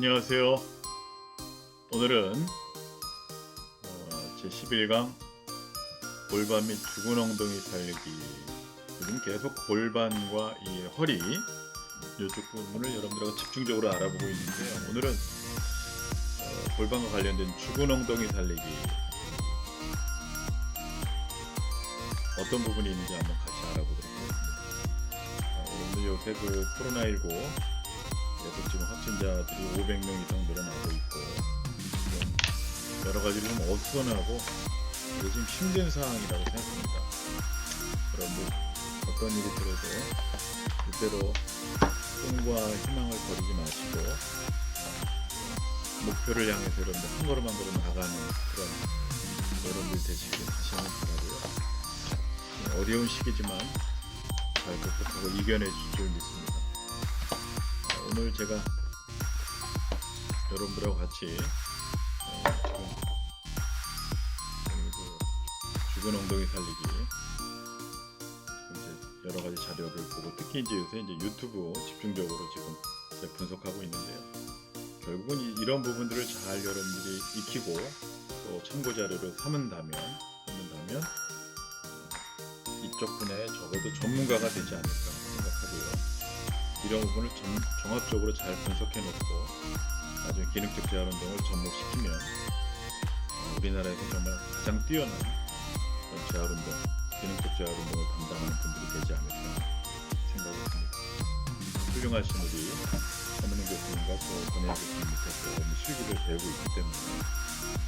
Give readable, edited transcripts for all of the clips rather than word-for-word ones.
안녕하세요. 오늘은 제11강 골반 및 죽은 엉덩이 살리기. 요즘 계속 골반과 이 허리 이쪽 부분을 여러분들하고 집중적으로 알아보고 있는데요. 오늘은 골반과 관련된 죽은 엉덩이 살리기 어떤 부분이 있는지 한번 같이 알아보도록 하겠습니다. 여러분들 요새 그 코로나19 계속 지금 확진자들이 500명 이상 늘어나고 있고 여러 가지로 좀 어수선하고 요즘 힘든 상황이라고 생각합니다. 여러분들 어떤 일이 들어도 그대로 꿈과 희망을 버리지 마시고 목표를 향해서 여러분들 한 걸음 한 걸음 나가는 그런 여러분들 되시길 다시 한번 바라고요. 어려운 시기지만 잘 극복하고 이겨내 주실 줄 믿습니다. 오늘 제가 여러분들하고 같이 죽은 엉덩이 살리기 이제 여러 가지 자료를 보고 특히 이제 요새 유튜브 집중적으로 지금 분석하고 있는데요. 결국은 이런 부분들을 잘 여러분들이 익히고 또 참고 자료로 삼은다면 이쪽 분야에 적어도 전문가가 되지 않을까 생각하고요. 이런 부분을 종합적으로 잘 분석해 놓고 나중에 기능적 재활운동을 접목시키면 우리나라에서 정말 가장 뛰어난 재활운동, 기능적 재활운동을 담당하는 분들이 되지 않을까 생각했습니다. 훌륭하신 우리 서문영 교수님과 또 권혜영 교수님 밑에서 실기를 배우고 있기 때문에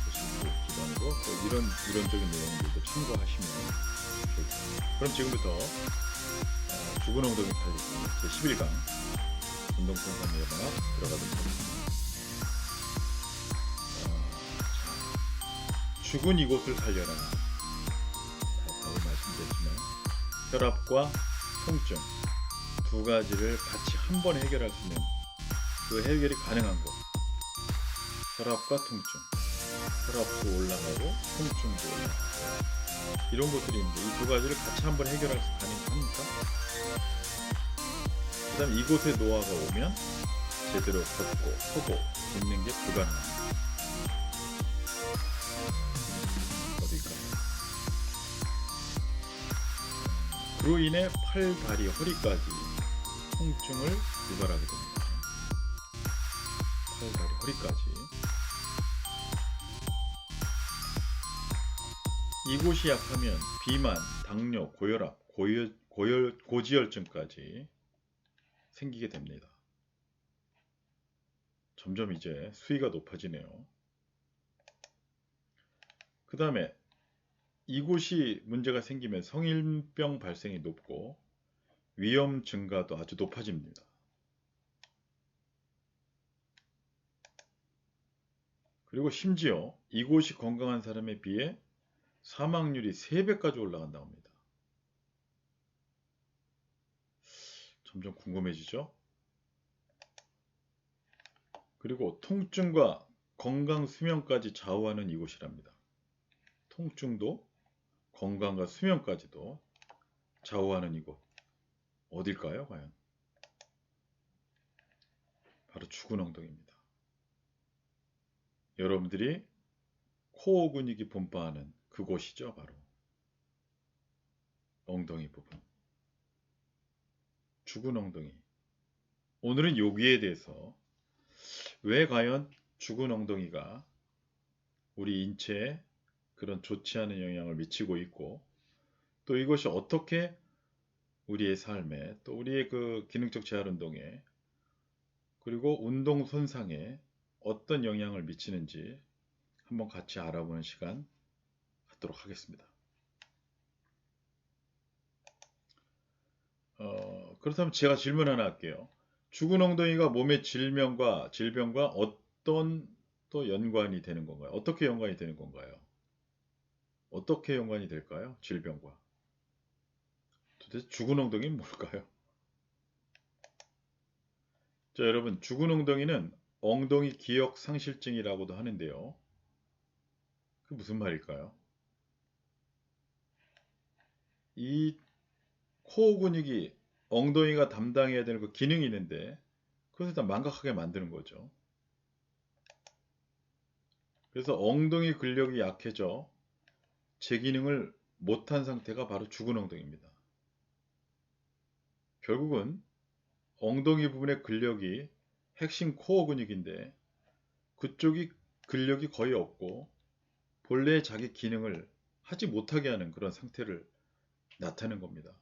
그 실기 기반으로 또 이런 이론적인 내용들도 참고하시면 좋겠습니다. 그럼 지금부터 죽은 엉덩이 살리기 제11강 운동통상 예방학 들어가도록 하겠습니다. 죽은 이곳을 살려라. 답을 말씀드렸지만 혈압과 통증 두 가지를 같이 한 번에 해결할 수 있는 그 해결이 가능한 곳. 혈압과 통증, 혈압도 올라가고 통증도 올라가고 이런 것들이 있는데 이 두 가지를 같이 한번 해결할 수 가능합니까? 그 다음에 이곳에 노화가 오면 제대로 걷고 서고 걷는 게 불가능합니다. 어딜까요? 그로 인해 팔, 다리, 허리까지 통증을 유발하게 됩니다. 팔, 다리, 허리까지. 이곳이 약하면 비만, 당뇨, 고혈압, 고지혈증까지 생기게 됩니다. 점점 이제 수위가 높아지네요. 그 다음에 이곳이 문제가 생기면 성인병 발생이 높고 위험 증가도 아주 높아집니다. 그리고 심지어 이곳이 건강한 사람에 비해 사망률이 3배까지 올라간다고 합니다. 점점 궁금해지죠? 그리고 통증과 건강 수명까지 좌우하는 이곳이랍니다. 통증도 건강과 수명까지도 좌우하는 이곳. 어딜까요, 과연? 바로 죽은 엉덩이입니다. 여러분들이 코어 근육이 분포하는 그곳이죠, 바로. 엉덩이 부분. 죽은 엉덩이. 오늘은 여기에 대해서 왜 과연 죽은 엉덩이가 우리 인체에 그런 좋지 않은 영향을 미치고 있고 또 이것이 어떻게 우리의 삶에 또 우리의 그 기능적 재활운동에 그리고 운동 손상에 어떤 영향을 미치는지 한번 같이 알아보는 시간 갖도록 하겠습니다. 그렇다면 제가 질문 하나 할게요. 죽은 엉덩이가 몸의 질병과 어떤 또 연관이 되는 건가요? 어떻게 연관이 되는 건가요? 어떻게 연관이 될까요? 질병과. 도대체 죽은 엉덩이는 뭘까요? 자, 여러분, 죽은 엉덩이는 엉덩이 기억 상실증이라고도 하는데요. 그 무슨 말일까요? 이 코어 근육이 엉덩이가 담당해야 되는 그 기능이 있는데 그것을 다 망각하게 만드는 거죠. 그래서 엉덩이 근력이 약해져 제 기능을 못한 상태가 바로 죽은 엉덩이입니다. 결국은 엉덩이 부분의 근력이 핵심 코어 근육인데 그쪽이 근력이 거의 없고 본래 자기 기능을 하지 못하게 하는 그런 상태를 나타내는 겁니다.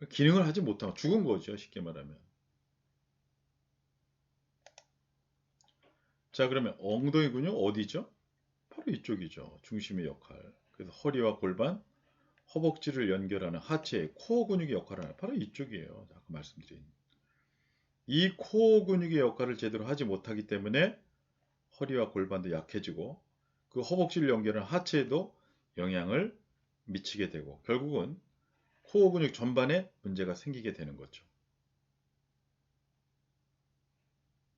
기능을 하지 못하면 죽은 거죠, 쉽게 말하면. 자, 그러면 엉덩이 근육 어디죠? 바로 이쪽이죠. 중심의 역할. 그래서 허리와 골반, 허벅지를 연결하는 하체, 코어 근육의 역할을 하는 바로 이쪽이에요. 아까 말씀드린. 이 코어 근육의 역할을 제대로 하지 못하기 때문에 허리와 골반도 약해지고 그 허벅지를 연결하는 하체에도 영향을 미치게 되고 결국은 코어 근육 전반에 문제가 생기게 되는 거죠.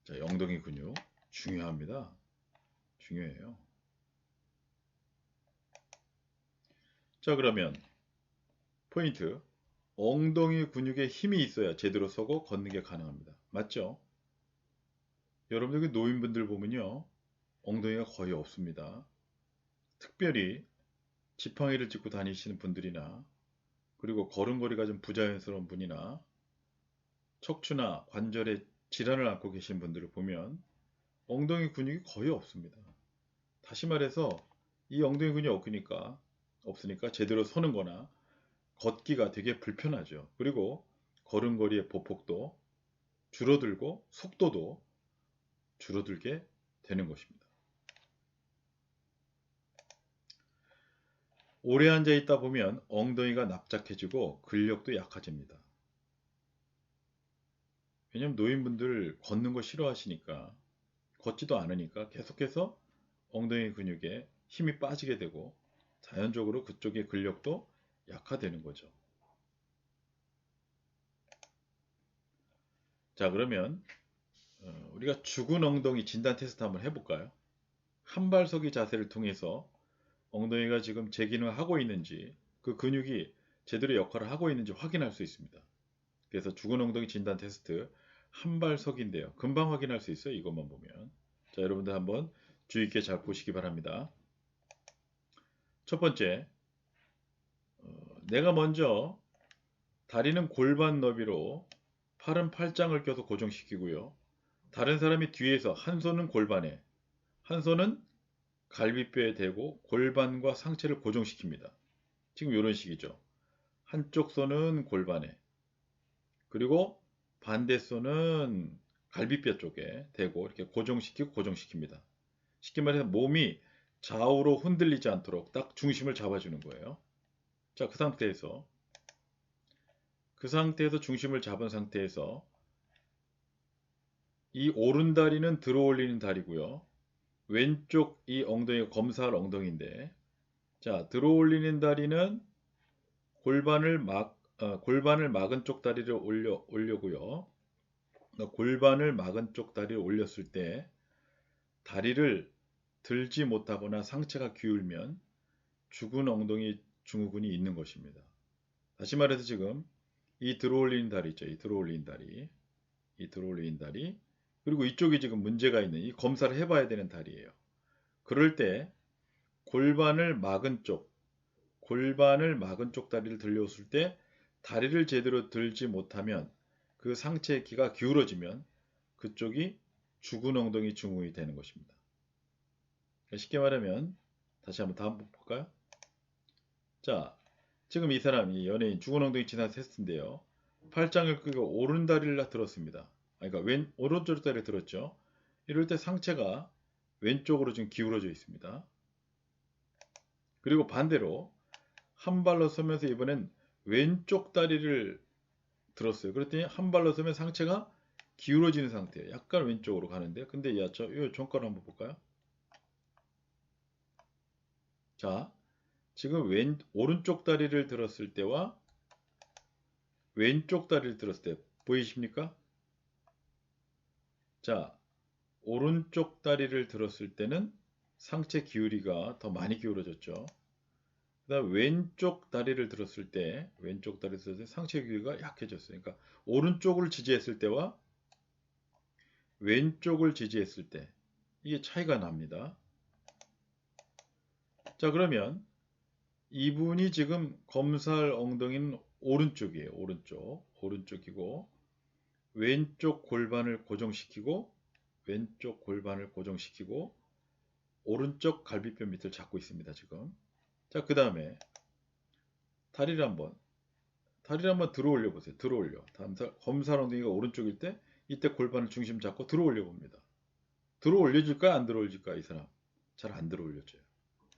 자, 엉덩이 근육 중요합니다. 중요해요. 자, 그러면 포인트. 엉덩이 근육에 힘이 있어야 제대로 서고 걷는 게 가능합니다. 맞죠? 여러분들 노인분들 보면요. 엉덩이가 거의 없습니다. 특별히 지팡이를 짚고 다니시는 분들이나 그리고 걸음걸이가 좀 부자연스러운 분이나 척추나 관절에 질환을 앓고 계신 분들을 보면 엉덩이 근육이 거의 없습니다. 다시 말해서 이 엉덩이 근육이 없으니까 제대로 서는 거나 걷기가 되게 불편하죠. 그리고 걸음걸이의 보폭도 줄어들고 속도도 줄어들게 되는 것입니다. 오래 앉아 있다 보면 엉덩이가 납작해지고 근력도 약해집니다. 왜냐면 노인분들 걷는 거 싫어하시니까 걷지도 않으니까 계속해서 엉덩이 근육에 힘이 빠지게 되고 자연적으로 그쪽의 근력도 약화되는 거죠. 자, 그러면 우리가 죽은 엉덩이 진단 테스트 한번 해볼까요? 한발서기 자세를 통해서 엉덩이가 지금 제 기능을 하고 있는지 그 근육이 제대로 역할을 하고 있는지 확인할 수 있습니다. 그래서 죽은 엉덩이 진단 테스트 한발서기인데요. 금방 확인할 수 있어요. 이것만 보면. 자, 여러분들 한번 주의 있게 잘 보시기 바랍니다. 첫 번째, 내가 먼저 다리는 골반 너비로 팔은 팔짱을 껴서 고정시키고요. 다른 사람이 뒤에서 한 손은 골반에, 한 손은 갈비뼈에 대고 골반과 상체를 고정시킵니다. 지금 이런 식이죠. 한쪽 손은 골반에, 그리고 반대 손은 갈비뼈 쪽에 대고 이렇게 고정시키고 고정시킵니다. 쉽게 말해서 몸이 좌우로 흔들리지 않도록 딱 중심을 잡아주는 거예요. 자, 그 상태에서 중심을 잡은 상태에서 이 오른다리는 들어 올리는 다리고요. 왼쪽 이 엉덩이가 검사할 엉덩이인데, 자, 들어 올리는 다리는 골반을 막은 쪽 다리를 올려고요. 골반을 막은 쪽 다리를 올렸을 때 다리를 들지 못하거나 상체가 기울면 죽은 엉덩이 증후군이 있는 것입니다. 다시 말해서 지금 이 들어 올리는 다리 있죠. 이 들어 올리는 다리, 그리고 이쪽이 지금 문제가 있는 이 검사를 해봐야 되는 다리예요. 그럴 때 골반을 막은 쪽 다리를 들려왔을 때 다리를 제대로 들지 못하면 그 상체의 기가 기울어지면 그쪽이 죽은 엉덩이 증후군이 되는 것입니다. 쉽게 말하면 다시 한번 볼까요? 자, 지금 이 사람이 연예인 죽은 엉덩이 진단 테스트인데요. 팔짱을 끼고 오른 다리를 들었습니다. 그러니까 오른쪽 다리를 들었죠. 이럴 때 상체가 왼쪽으로 지금 기울어져 있습니다. 그리고 반대로 한 발로 서면서 이번엔 왼쪽 다리를 들었어요. 그랬더니 한 발로 서면 상체가 기울어지는 상태예요. 약간 왼쪽으로 가는데, 근데 이 종가를 한번 볼까요? 자, 지금 오른쪽 다리를 들었을 때와 왼쪽 다리를 들었을 때 보이십니까? 자, 오른쪽 다리를 들었을 때는 상체 기울이가 더 많이 기울어졌죠. 그 다음 왼쪽 다리를 들었을 때 상체 기울이가 약해졌어요. 그러니까 오른쪽을 지지했을 때와 왼쪽을 지지했을 때 이게 차이가 납니다. 자, 그러면 이분이 지금 검사할 엉덩이는 오른쪽이에요. 오른쪽이고 왼쪽 골반을 고정시키고 왼쪽 골반을 고정시키고 오른쪽 갈비뼈 밑을 잡고 있습니다. 지금. 자, 그 다음에 다리를 한번 들어 올려 보세요. 들어 올려. 검사할 엉덩이가 오른쪽일 때 이때 골반을 중심 잡고 들어 올려 봅니다. 들어 올려질까요? 안 들어 올려질까요? 이 사람 잘 안 들어 올려져요.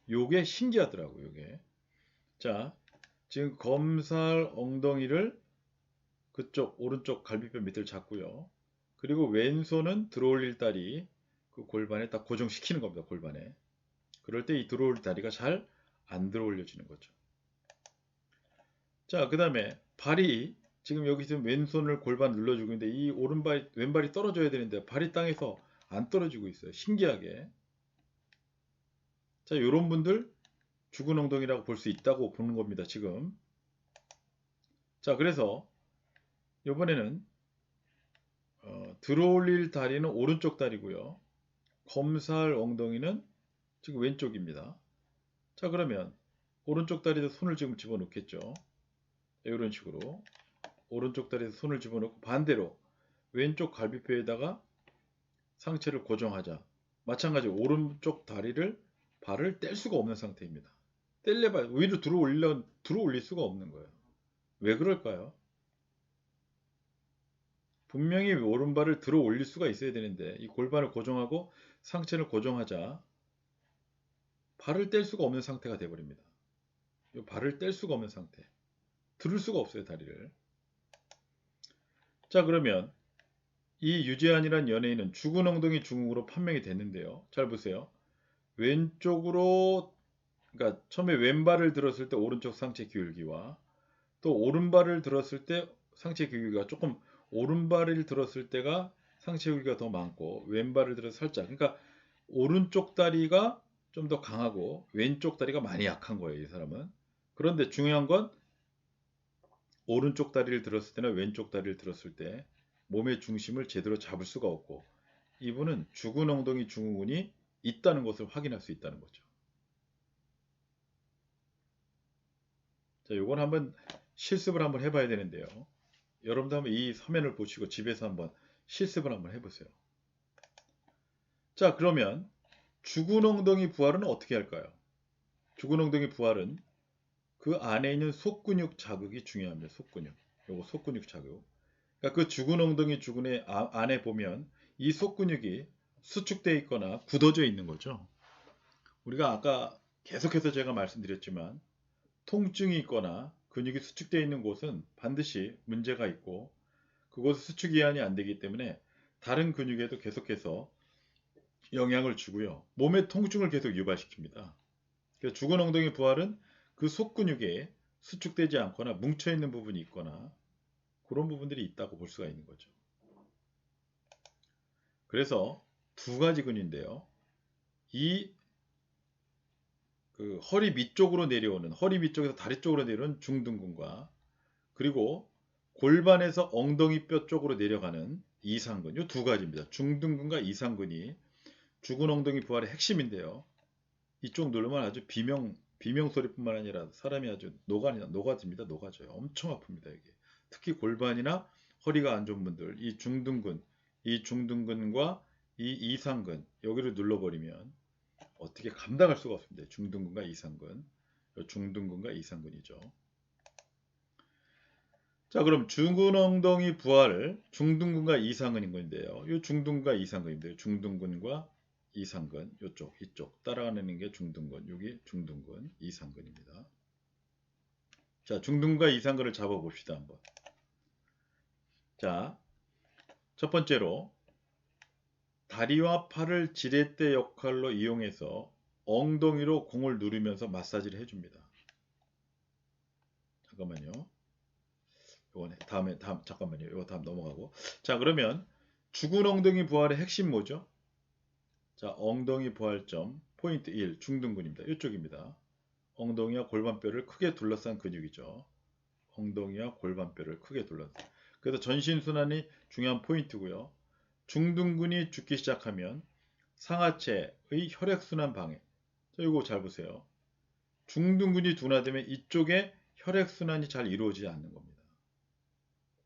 요게 신기하더라고요. 요게. 자, 지금 검사할 엉덩이를 그쪽 오른쪽 갈비뼈 밑을 잡고요. 그리고 왼손은 들어올릴 다리 그 골반에 딱 고정시키는 겁니다. 골반에. 그럴 때 이 들어올릴 다리가 잘 안 들어올려지는 거죠. 자, 그 다음에 발이 지금 여기 지금 왼손을 골반 눌러주고 있는데 이 왼발이 떨어져야 되는데 발이 땅에서 안 떨어지고 있어요. 신기하게. 자, 요런 분들 죽은 엉덩이라고 볼 수 있다고 보는 겁니다. 지금. 자, 그래서 이번에는 들어올릴 다리는 오른쪽 다리고요. 검사할 엉덩이는 지금 왼쪽입니다. 자, 그러면 오른쪽 다리에서 손을 지금 집어넣겠죠. 이런 식으로 오른쪽 다리에서 손을 집어넣고 반대로 왼쪽 갈비뼈에다가 상체를 고정하자. 마찬가지로 오른쪽 발을 뗄 수가 없는 상태입니다. 뗄래봐 위로 들어올릴 수가 없는 거예요. 왜 그럴까요? 분명히 오른발을 들어 올릴 수가 있어야 되는데 이 골반을 고정하고 상체를 고정하자 발을 뗄 수가 없는 상태가 되어버립니다. 이 발을 뗄 수가 없는 상태. 들을 수가 없어요. 다리를. 자, 그러면 이 유재한이란 연예인은 죽은 엉덩이 증후군으로 판명이 됐는데요. 잘 보세요. 왼쪽으로 그러니까 처음에 왼발을 들었을 때 오른쪽 상체 기울기와 또 오른발을 들었을 때 상체 기울기가 조금 오른발을 들었을 때가 상체 기울기가 더 많고 왼발을 들어서 살짝 그러니까 오른쪽 다리가 좀 더 강하고 왼쪽 다리가 많이 약한 거예요. 이 사람은. 그런데 중요한 건 오른쪽 다리를 들었을 때나 왼쪽 다리를 들었을 때 몸의 중심을 제대로 잡을 수가 없고 이분은 죽은 엉덩이 증후군이 있다는 것을 확인할 수 있다는 거죠. 자, 요건 한번 실습을 한번 해봐야 되는데요. 여러분도 한번 이 화면을 보시고 집에서 한번 실습을 한번 해보세요. 자, 그러면 죽은 엉덩이 부활은 어떻게 할까요? 죽은 엉덩이 부활은 그 안에 있는 속근육 자극이 중요합니다. 속근육. 요거 속근육 자극. 그러니까 그 죽은 엉덩이 주근의 안에 보면 이 속근육이 수축되어 있거나 굳어져 있는 거죠. 우리가 아까 계속해서 제가 말씀드렸지만 통증이 있거나 근육이 수축되어 있는 곳은 반드시 문제가 있고 그곳은 수축 이완이 안 되기 때문에 다른 근육에도 계속해서 영향을 주고요. 몸의 통증을 계속 유발시킵니다. 그래서 죽은 엉덩이 부활은 그 속근육에 수축되지 않거나 뭉쳐있는 부분이 있거나 그런 부분들이 있다고 볼 수가 있는 거죠. 그래서 두 가지 근인데요. 그 허리 밑쪽으로 내려오는 허리 밑쪽에서 다리 쪽으로 내려오는 중둔근과 그리고 골반에서 엉덩이 뼈 쪽으로 내려가는 이상근 이 두 가지입니다. 중둔근과 이상근이 죽은 엉덩이 부활의 핵심인데요. 이쪽 누르면 아주 비명 소리뿐만 아니라 사람이 아주 녹아집니다. 녹아져요. 엄청 아픕니다. 이게 특히 골반이나 허리가 안 좋은 분들 이 중둔근과 이 이상근 여기를 눌러버리면 어떻게 감당할 수가 없습니다. 중둔근과 이상근이죠. 자, 그럼 죽은 엉덩이 부활을 중둔근과 이상근인 건데요. 이 중둔근과 이상근인데요. 중둔근과 이상근 이쪽 따라가는 게 중둔근, 여기 중둔근, 이상근입니다. 자, 중둔근과 이상근을 잡아 봅시다 한번. 자, 첫 번째로 다리와 팔을 지렛대 역할로 이용해서 엉덩이로 공을 누르면서 마사지를 해줍니다. 잠깐만요. 잠깐만요. 이거 다음 넘어가고. 자, 그러면 죽은 엉덩이 부활의 핵심 뭐죠? 자, 엉덩이 부활점 포인트 1 중둔근입니다. 이쪽입니다. 엉덩이와 골반뼈를 크게 둘러싼 근육이죠. 엉덩이와 골반뼈를 크게 둘러싼. 그래서 전신순환이 중요한 포인트고요. 중둔근이 죽기 시작하면 상하체의 혈액순환 방해. 자, 이거 잘 보세요. 중둔근이 둔화되면 이쪽에 혈액순환이 잘 이루어지지 않는 겁니다.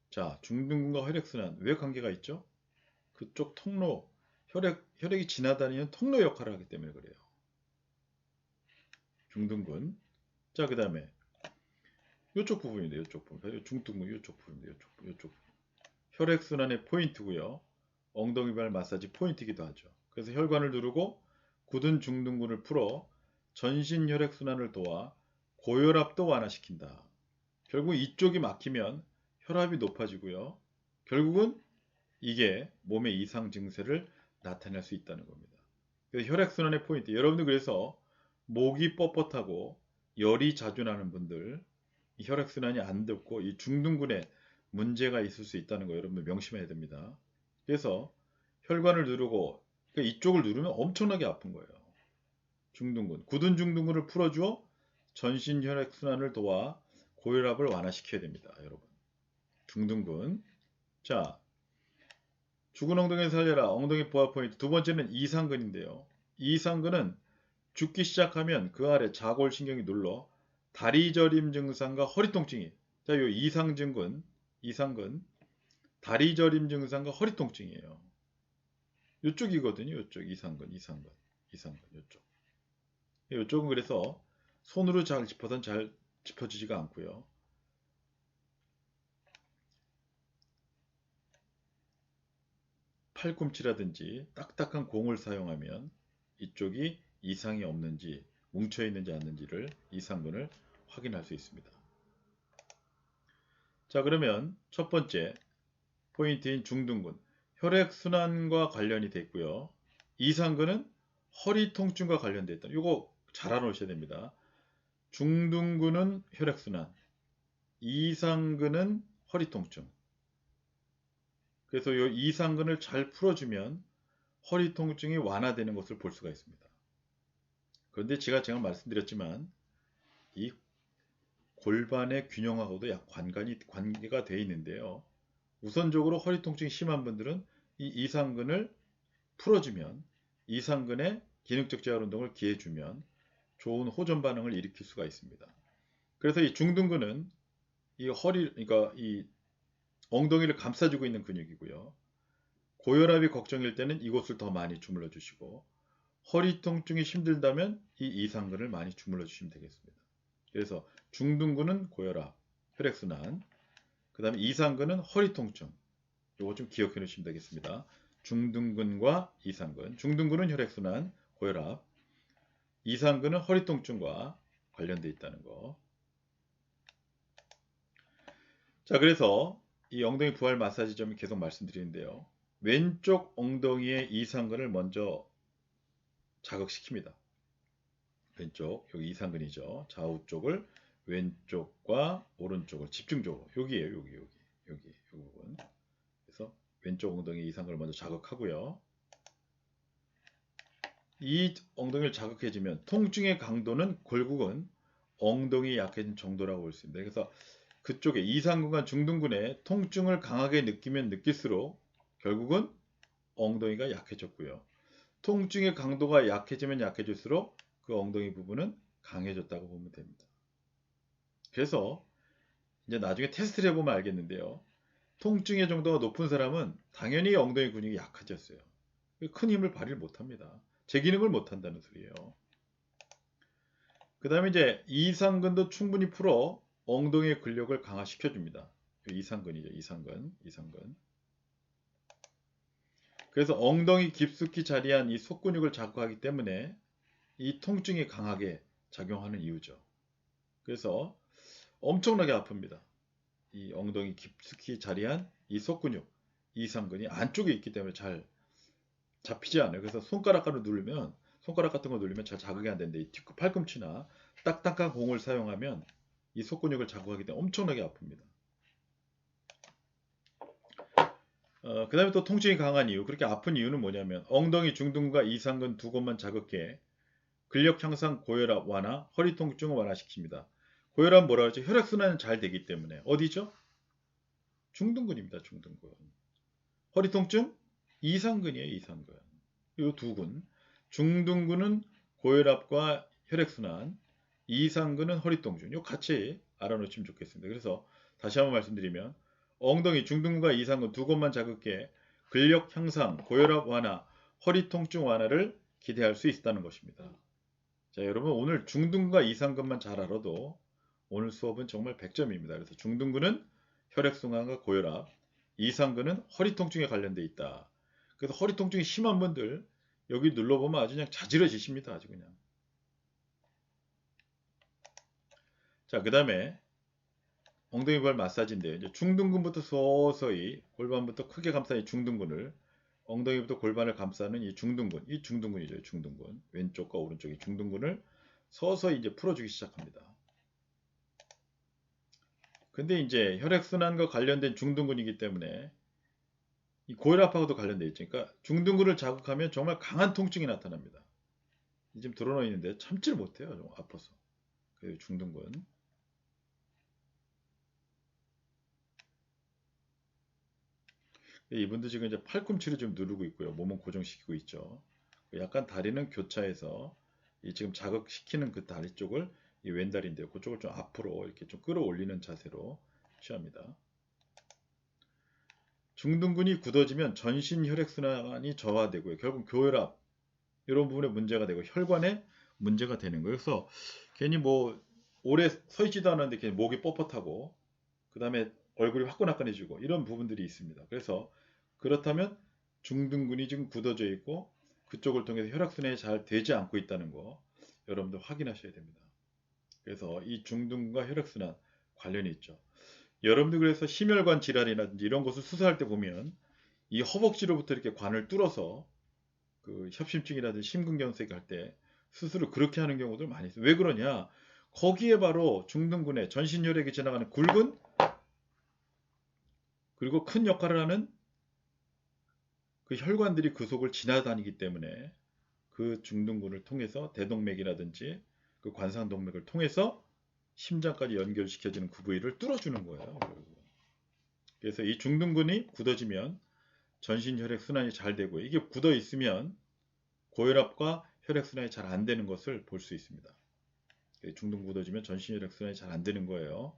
자, 중둔근과 혈액순환 왜 관계가 있죠? 그쪽 통로, 혈액이 지나다니는 통로 역할을 하기 때문에 그래요. 중둔근. 자, 그 다음에 이쪽 부분인데, 이쪽 부분. 중둔근 이쪽 부분인데, 이쪽 부분. 혈액순환의 포인트고요. 엉덩이발 마사지 포인트이기도 하죠. 그래서 혈관을 누르고 굳은 중둔근을 풀어 전신 혈액순환을 도와 고혈압도 완화시킨다. 결국 이쪽이 막히면 혈압이 높아지고요. 결국은 이게 몸의 이상 증세를 나타낼 수 있다는 겁니다. 그래서 혈액순환의 포인트. 여러분들 그래서 목이 뻣뻣하고 열이 자주 나는 분들, 이 혈액순환이 안 됐고 이 중둔근에 문제가 있을 수 있다는 거 여러분들 명심해야 됩니다. 그래서 혈관을 누르고 그러니까 이쪽을 누르면 엄청나게 아픈 거예요. 중둔근, 굳은 중둔근을 풀어주어 전신 혈액순환을 도와 고혈압을 완화시켜야 됩니다. 여러분. 중둔근. 자, 죽은 엉덩이 살려라. 엉덩이 보아 포인트. 두 번째는 이상근인데요. 이상근은 죽기 시작하면 그 아래 자골신경이 눌러 다리 저림 증상과 허리 통증이. 자, 요 이상근, 다리 저림 증상과 허리 통증이에요. 이쪽이거든요. 이쪽 이상근, 이쪽. 이쪽은 그래서 손으로 잘 짚어선 잘 짚어지지가 않고요. 팔꿈치라든지 딱딱한 공을 사용하면 이쪽이 이상이 없는지 뭉쳐 있는지 않는지를 이상근을 확인할 수 있습니다. 자, 그러면 첫 번째 포인트인 중둔근, 혈액순환과 관련이 돼 있고요. 이상근은 허리 통증과 관련돼 있다. 이거 잘 알아놓으셔야 됩니다. 중둔근은 혈액순환, 이상근은 허리 통증. 그래서 이 이상근을 잘 풀어주면 허리 통증이 완화되는 것을 볼 수가 있습니다. 그런데 제가 말씀드렸지만 이 골반의 균형하고도 약 관계가 되어 있는데요. 우선적으로 허리 통증이 심한 분들은 이 이상근을 풀어주면 이상근의 기능적 재활 운동을 기해주면 좋은 호전 반응을 일으킬 수가 있습니다. 그래서 이 중둔근은 이 그러니까 이 엉덩이를 감싸주고 있는 근육이고요. 고혈압이 걱정일 때는 이곳을 더 많이 주물러 주시고 허리 통증이 힘들다면 이 이상근을 많이 주물러 주시면 되겠습니다. 그래서 중둔근은 고혈압, 혈액순환, 그 다음에 이상근은 허리 통증. 이거 좀 기억해 놓으시면 되겠습니다. 중둔근과 이상근. 중둔근은 혈액순환, 고혈압, 이상근은 허리 통증과 관련되어 있다는 거. 자, 그래서 이 엉덩이 부활 마사지 점을 계속 말씀드리는데요. 왼쪽 엉덩이의 이상근을 먼저 자극시킵니다. 왼쪽, 여기 이상근이죠. 좌우 쪽을 왼쪽과 오른쪽을 집중적으로. 여기에요, 여기 부분. 그래서 왼쪽 엉덩이 이상근을 먼저 자극하고요. 이 엉덩이를 자극해주면 통증의 강도는 결국은 엉덩이 약해진 정도라고 볼 수 있습니다. 그래서 그쪽에 이상근과 중둔근에 통증을 강하게 느끼면 느낄수록 결국은 엉덩이가 약해졌고요. 통증의 강도가 약해지면 약해질수록 그 엉덩이 부분은 강해졌다고 보면 됩니다. 그래서 이제 나중에 테스트를 해보면 알겠는데요. 통증의 정도가 높은 사람은 당연히 엉덩이 근육이 약해졌어요. 큰 힘을 발휘를 못합니다. 제 기능을 못한다는 소리예요. 그 다음에 이제 이상근도 충분히 풀어 엉덩이의 근력을 강화시켜줍니다. 이상근이죠. 이상근. 그래서 엉덩이 깊숙이 자리한 이 속근육을 자극하기 때문에 이 통증이 강하게 작용하는 이유죠. 그래서 엄청나게 아픕니다. 이 엉덩이 깊숙이 자리한 이 속근육, 이상근이 안쪽에 있기 때문에 잘 잡히지 않아요. 그래서 손가락 같은 거 누르면 잘 자극이 안 되는데 이 팔꿈치나 딱딱한 공을 사용하면 이 속근육을 자극하기 때문에 엄청나게 아픕니다. 그 다음에 또 통증이 강한 이유, 그렇게 아픈 이유는 뭐냐면 엉덩이 중둔근과 이상근 두 곳만 자극해 근력 향상, 고혈압 완화, 허리 통증을 완화시킵니다. 고혈압 뭐라 그러죠? 혈액순환은 잘 되기 때문에. 어디죠? 중둔근입니다. 중둔근. 허리 통증? 이상근이에요. 이상근. 이 두 근. 중둔근은 고혈압과 혈액순환, 이상근은 허리통증. 이거 같이 알아놓으시면 좋겠습니다. 그래서 다시 한번 말씀드리면 엉덩이 중둔근과 이상근 두 곳만 자극해 근력 향상, 고혈압 완화, 허리 통증 완화를 기대할 수 있다는 것입니다. 자, 여러분 오늘 중둔근과 이상근만 잘 알아도 오늘 수업은 정말 100점입니다. 그래서 중둔근은 혈액순환과 고혈압, 이상근은 허리 통증에 관련돼 있다. 그래서 허리 통증이 심한 분들 여기 눌러보면 아주 그냥 자지러지십니다. 아주 그냥. 자, 그 다음에 엉덩이 골 마사지인데요. 이제 중둔근부터 서서히 골반부터 크게 감싸는 이 중둔근을 엉덩이부터 골반을 감싸는 이 중둔근, 이 중둔근이죠. 중둔근. 왼쪽과 오른쪽이 중둔근을 서서히 이제 풀어주기 시작합니다. 근데 이제 혈액순환과 관련된 중둔근이기 때문에 이 고혈압하고도 관련되어 있죠. 그러니까 중둔근을 자극하면 정말 강한 통증이 나타납니다. 지금 드러나 있는데 참지를 못해요. 좀 아파서. 그 중둔근. 이분도 지금 이제 팔꿈치를 좀 누르고 있고요. 몸은 고정시키고 있죠. 약간 다리는 교차해서 이 지금 자극시키는 그 다리 쪽을 이 왼다리인데요. 그쪽을 좀 앞으로 이렇게 좀 끌어올리는 자세로 취합니다. 중둔근이 굳어지면 전신 혈액순환이 저하되고요. 결국 고혈압 이런 부분에 문제가 되고 혈관에 문제가 되는 거예요. 그래서 괜히 뭐 오래 서 있지도 않았는데 괜히 목이 뻣뻣하고 그 다음에 얼굴이 화끈화끈해지고 이런 부분들이 있습니다. 그래서 그렇다면 중둔근이 지금 굳어져 있고 그쪽을 통해서 혈액순환이 잘 되지 않고 있다는 거 여러분들 확인하셔야 됩니다. 그래서 이 중둔근과 혈액순환 관련이 있죠. 여러분들 그래서 심혈관 질환이라든지 이런 것을 수술할 때 보면 이 허벅지로부터 이렇게 관을 뚫어서 그 협심증이라든지 심근경색 할 때 수술을 그렇게 하는 경우들 많이 있어요. 왜 그러냐? 거기에 바로 중둔근에 전신혈액이 지나가는 굵은 그리고 큰 역할을 하는 그 혈관들이 그 속을 지나다니기 때문에 그 중둔근을 통해서 대동맥이라든지 그 관상동맥을 통해서 심장까지 연결시켜지는 그 부위를 뚫어주는 거예요. 그래서 이 중둔근이 굳어지면 전신 혈액 순환이 잘 되고 이게 굳어 있으면 고혈압과 혈액 순환이 잘 안 되는 것을 볼 수 있습니다. 중둔근 굳어지면 전신 혈액 순환이 잘 안 되는 거예요.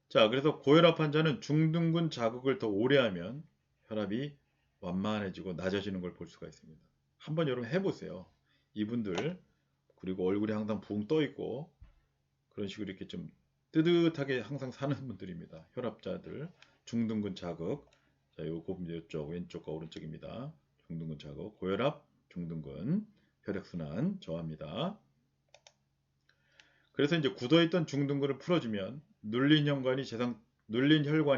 자, 그래서 고혈압 환자는 중둔근 자극을 더 오래 하면 혈압이 완만해지고 낮아지는 걸 볼 수가 있습니다. 한번 여러분 해보세요. 이분들 그리고 얼굴이 항상 붕 떠 있고 그런 식으로 이렇게 좀 뜨뜻하게 항상 사는 분들입니다. 혈압자들 중둔근 자극. 자, 요거 이쪽 왼쪽과 오른쪽입니다. 중둔근 자극, 고혈압, 중둔근, 혈액순환 저하입니다. 그래서 이제 굳어있던 중둔근을 풀어주면 눌린 혈관이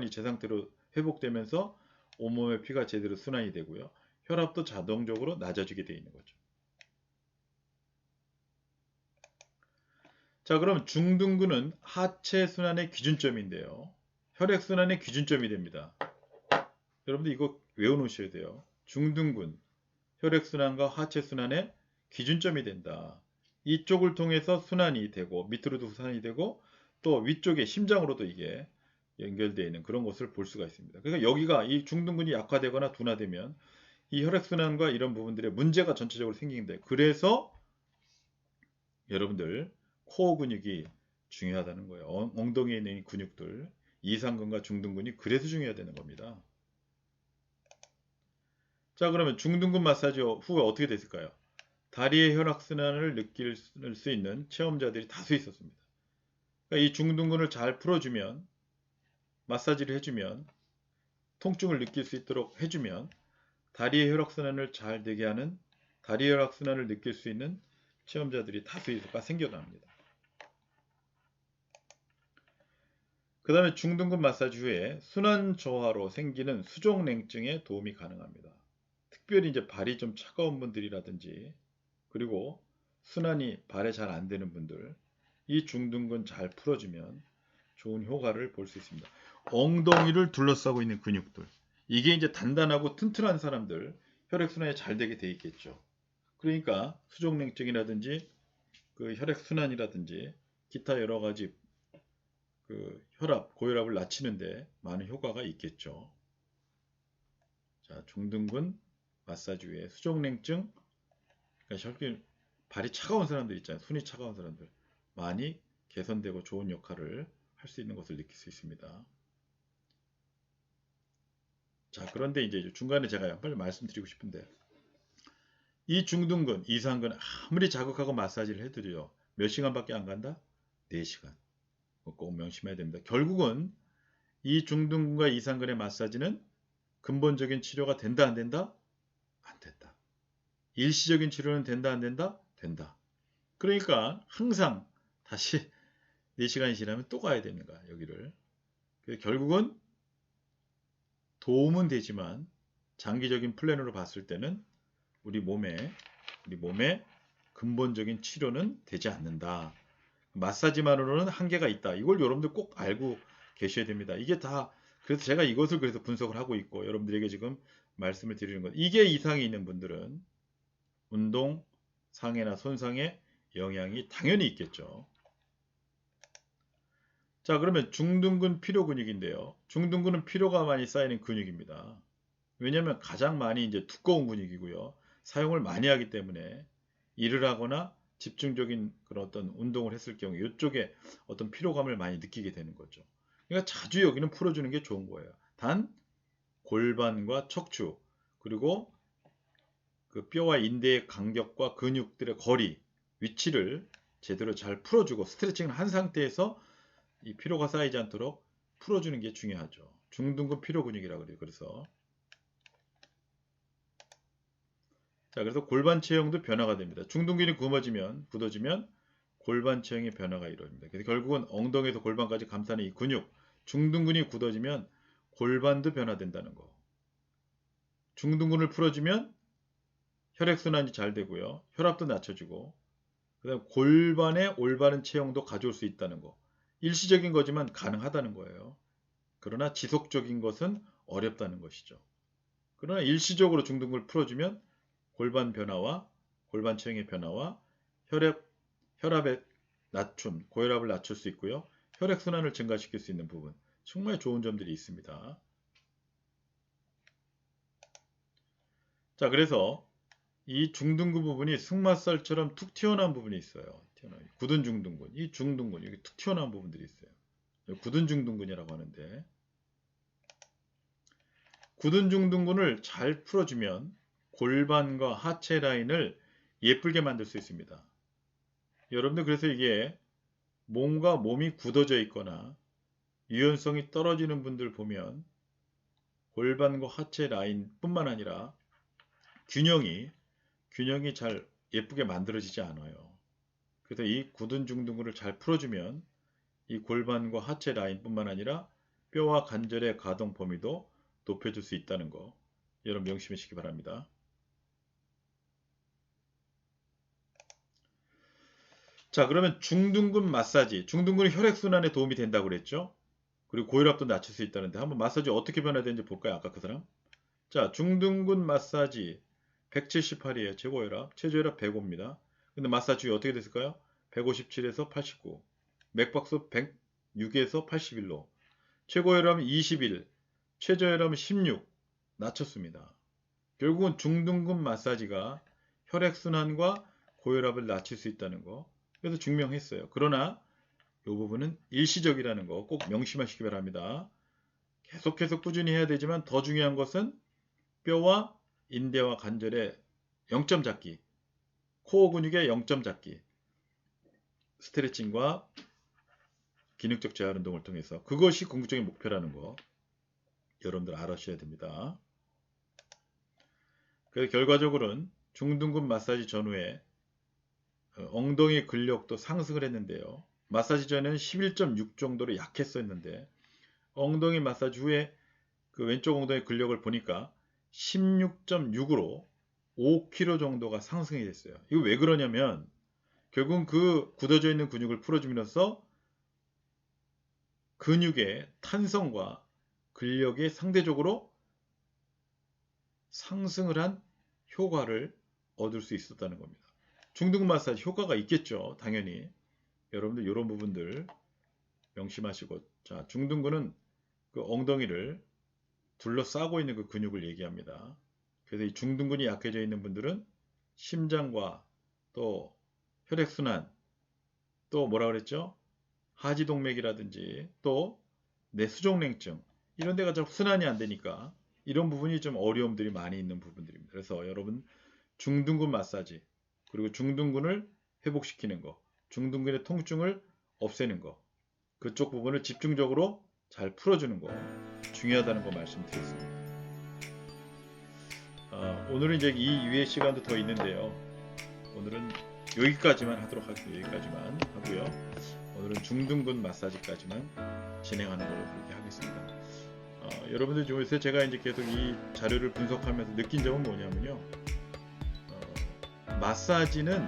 제 상태로 회복되면서 온몸의 피가 제대로 순환이 되고요. 혈압도 자동적으로 낮아지게 되어 있는 거죠. 자, 그럼 중둔근은 하체 순환의 기준점인데요. 혈액 순환의 기준점이 됩니다. 여러분들 이거 외워놓으셔야 돼요. 중둔근, 혈액 순환과 하체 순환의 기준점이 된다. 이쪽을 통해서 순환이 되고 밑으로도 순환이 되고 또 위쪽에 심장으로도 이게 연결되어 있는 그런 것을 볼 수가 있습니다. 그러니까 여기가 이 중둔근이 약화되거나 둔화되면 이 혈액순환과 이런 부분들에 문제가 전체적으로 생기는데 그래서 여러분들 코어 근육이 중요하다는 거예요. 엉덩이에 있는 근육들 이상근과 중둔근이 그래서 중요하다는 겁니다. 자, 그러면 중둔근 마사지 후에 어떻게 됐을까요? 다리의 혈액순환을 느낄 수 있는 체험자들이 다수 있었습니다. 그러니까 이 중둔근을 잘 풀어주면 마사지를 해주면 통증을 느낄 수 있도록 해주면 다리의 혈액순환을 잘 되게 하는 다리 혈액순환을 느낄 수 있는 체험자들이 다수 생겨납니다. 그 다음에 중둔근 마사지 후에 순환 저하로 생기는 수족냉증에 도움이 가능합니다. 특별히 이제 발이 좀 차가운 분들이라든지 그리고 순환이 발에 잘 안 되는 분들 이 중둔근 잘 풀어주면 좋은 효과를 볼 수 있습니다. 엉덩이를 둘러싸고 있는 근육들 이게 이제 단단하고 튼튼한 사람들 혈액순환이 잘 되게 돼 있겠죠. 그러니까 수족냉증이라든지 그 혈액순환이라든지 기타 여러 가지 그 혈압, 고혈압을 낮추는데 많은 효과가 있겠죠. 자, 중둔근 마사지 후에 수족냉증, 그러니까 혈기 발이 차가운 사람들 있잖아요. 손이 차가운 사람들 많이 개선되고 좋은 역할을 할 수 있는 것을 느낄 수 있습니다. 자, 그런데 이제 중간에 제가 빨리 말씀드리고 싶은데, 이 중둔근, 이상근 아무리 자극하고 마사지를 해드려요. 몇 시간밖에 안 간다? 4시간. 꼭 명심해야 됩니다. 결국은 이 중둔근과 이상근의 마사지는 근본적인 치료가 된다, 안 된다? 안 된다. 일시적인 치료는 된다, 안 된다? 된다. 그러니까 항상 다시 4시간이 지나면 또 가야 되는 거야, 여기를. 결국은 도움은 되지만 장기적인 플랜으로 봤을 때는 우리 몸에 근본적인 치료는 되지 않는다. 마사지만으로는 한계가 있다. 이걸 여러분들 꼭 알고 계셔야 됩니다. 이게 다 그래서 제가 이것을 그래서 분석을 하고 있고 여러분들에게 지금 말씀을 드리는 것. 이게 이상이 있는 분들은 운동 상해나 손상에 영향이 당연히 있겠죠. 자, 그러면 중둔근 피로 근육인데요. 중둔근은 피로가 많이 쌓이는 근육입니다. 왜냐하면 가장 많이 이제 두꺼운 근육이고요. 사용을 많이 하기 때문에 일을 하거나 집중적인 그런 어떤 운동을 했을 경우 이쪽에 어떤 피로감을 많이 느끼게 되는 거죠. 그러니까 자주 여기는 풀어주는 게 좋은 거예요. 단 골반과 척추 그리고 그 뼈와 인대의 간격과 근육들의 거리, 위치를 제대로 잘 풀어주고 스트레칭을 한 상태에서 이 피로가 쌓이지 않도록 풀어주는 게 중요하죠. 중둔근 피로 근육이라고 그래요. 그래서 골반 체형도 변화가 됩니다. 중둔근이 굳어지면 골반 체형의 변화가 이루어집니다. 그래서 결국은 엉덩이에서 골반까지 감싸는 이 근육, 중둔근이 굳어지면 골반도 변화된다는 거. 중둔근을 풀어주면 혈액순환이 잘 되고요. 혈압도 낮춰지고 그다음 골반의 올바른 체형도 가져올 수 있다는 거. 일시적인 거지만 가능하다는 거예요. 그러나 지속적인 것은 어렵다는 것이죠. 그러나 일시적으로 중둔근을 풀어주면 골반 변화와 골반 체형의 변화와 혈압의 낮춤, 고혈압을 낮출 수 있고요. 혈액순환을 증가시킬 수 있는 부분. 정말 좋은 점들이 있습니다. 자, 그래서 이 중둔근 부분이 승마살처럼 툭 튀어나온 부분이 있어요. 굳은 중둔근. 이 중둔근, 여기 툭 튀어나온 부분들이 있어요. 굳은 중둔근이라고 하는데 굳은 중둔근을 잘 풀어주면 골반과 하체 라인을 예쁘게 만들 수 있습니다. 여러분들 그래서 이게 뭔가 몸이 굳어져 있거나 유연성이 떨어지는 분들 보면 골반과 하체 라인 뿐만 아니라 균형이 잘 예쁘게 만들어지지 않아요. 그래서 이 굳은 중둔근을 잘 풀어주면 이 골반과 하체 라인 뿐만 아니라 뼈와 관절의 가동 범위도 높여줄 수 있다는 거 여러분 명심하시기 바랍니다. 자, 그러면 중둔근 마사지. 중둔근이 혈액순환에 도움이 된다고 그랬죠? 그리고 고혈압도 낮출 수 있다는데 한번 마사지 어떻게 변화되는지 볼까요? 아까 그 사람. 자, 중둔근 마사지 178이에요. 최고혈압. 최저혈압 105입니다. 근데 마사지 어떻게 됐을까요? 157에서 89. 맥박수 106에서 81로. 최고혈압은 21. 최저혈압은 16. 낮췄습니다. 결국은 중둔근 마사지가 혈액순환과 고혈압을 낮출 수 있다는 거. 그래서 증명했어요. 그러나 이 부분은 일시적이라는 거 꼭 명심하시기 바랍니다. 계속해서 꾸준히 해야 되지만 더 중요한 것은 뼈와 인대와 관절의 0점 잡기, 코어 근육의 0점 잡기, 스트레칭과 기능적 재활 운동을 통해서 그것이 궁극적인 목표라는 거 여러분들 알아주셔야 됩니다. 그래서 결과적으로는 중둔근 마사지 전후에 엉덩이 근력도 상승을 했는데요. 마사지 전에는 11.6 정도로 약했었는데 엉덩이 마사지 후에 그 왼쪽 엉덩이 근력을 보니까 16.6으로 5kg 정도가 상승이 됐어요. 이거 왜 그러냐면 결국은 그 굳어져 있는 근육을 풀어줌으로써 근육의 탄성과 근력이 상대적으로 상승을 한 효과를 얻을 수 있었다는 겁니다. 중둔근 마사지 효과가 있겠죠. 당연히. 여러분들 이런 부분들 명심하시고, 자, 중둔근은 그 엉덩이를 둘러싸고 있는 그 근육을 얘기합니다. 그래서 이 중둔근이 약해져 있는 분들은 심장과 또 혈액순환, 또 뭐라 그랬죠? 하지동맥이라든지 또 뇌수족냉증 이런 데가 좀 순환이 안 되니까 이런 부분이 좀 어려움들이 많이 있는 부분들입니다. 그래서 여러분 중둔근 마사지 그리고 중둔근을 회복시키는 거, 중둔근의 통증을 없애는 거, 그쪽 부분을 집중적으로 잘 풀어주는 거 중요하다는 거 말씀드렸습니다. 오늘은 이제 이 이외의 시간도 더 있는데요. 오늘은 여기까지만 하도록 하겠습니다. 여기까지만 하고요. 오늘은 중둔근 마사지까지만 진행하는 걸로 그렇게 하겠습니다. 여러분들 요새 제가 이제 계속 이 자료를 분석하면서 느낀 점은 뭐냐면요. 마사지는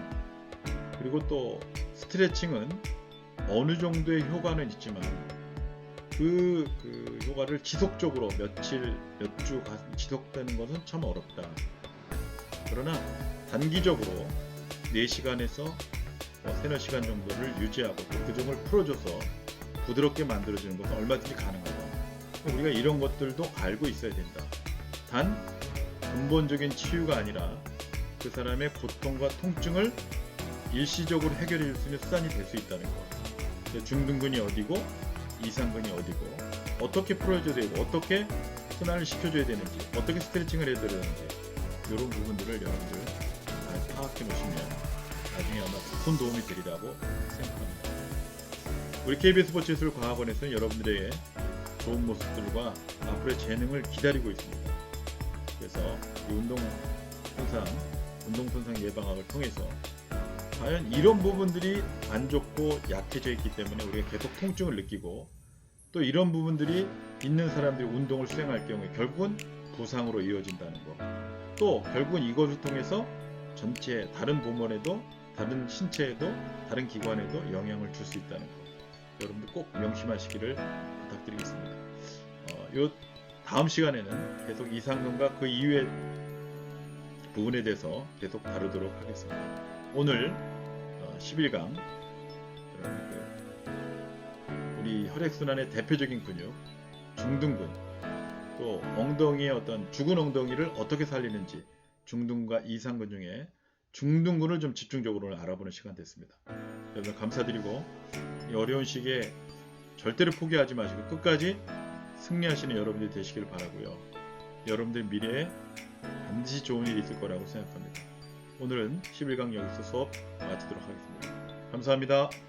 그리고 또 스트레칭은 어느 정도의 효과는 있지만 그 효과를 지속적으로 며칠, 몇 주 지속되는 것은 참 어렵다. 그러나 단기적으로 4시간에서 3-4시간 정도를 유지하고 또 그 점을 풀어줘서 부드럽게 만들어주는 것은 얼마든지 가능하다. 우리가 이런 것들도 알고 있어야 된다. 단 근본적인 치유가 아니라 그 사람의 고통과 통증을 일시적으로 해결해 줄 수 있는 수단이 될 수 있다는 것. 중둔근이 어디고 이상근이 어디고 어떻게 풀어줘야 되고 어떻게 순환을 시켜줘야 되는지 어떻게 스트레칭을 해야 되는지 이런 부분들을 여러분들 잘 파악해 놓으시면 나중에 아마 큰 도움이 되리라고 생각합니다. 우리 KBS 스포츠예술과학원에서는 여러분들의 좋은 모습들과 앞으로의 재능을 기다리고 있습니다. 그래서 이 운동손상 예방학을 통해서 과연 이런 부분들이 안 좋고 약해져 있기 때문에 우리가 계속 통증을 느끼고 또 이런 부분들이 있는 사람들이 운동을 수행할 경우에 결국은 부상으로 이어진다는 거. 또 결국은 이것을 통해서 전체 다른 부문에도 다른 신체에도 다른 기관에도 영향을 줄 수 있다는 거. 여러분들 꼭 명심하시기를 부탁드리겠습니다. 요 다음 시간에는 계속 이상근과 그 이외의 부분에 대해서 계속 다루도록 하겠습니다. 오늘 11강 우리 혈액순환의 대표적인 근육 중둔근 또 엉덩이의 어떤 죽은 엉덩이를 어떻게 살리는지 중둔근과 이상근 중에 중둔근을 좀 집중적으로 알아보는 시간 됐습니다. 여러분 감사드리고 이 어려운 시기에 절대로 포기하지 마시고 끝까지 승리하시는 여러분들이 되시길 바라고요. 여러분들 미래에 반드시 좋은 일이 있을 거라고 생각합니다. 오늘은 11강 여기서 수업 마치도록 하겠습니다. 감사합니다.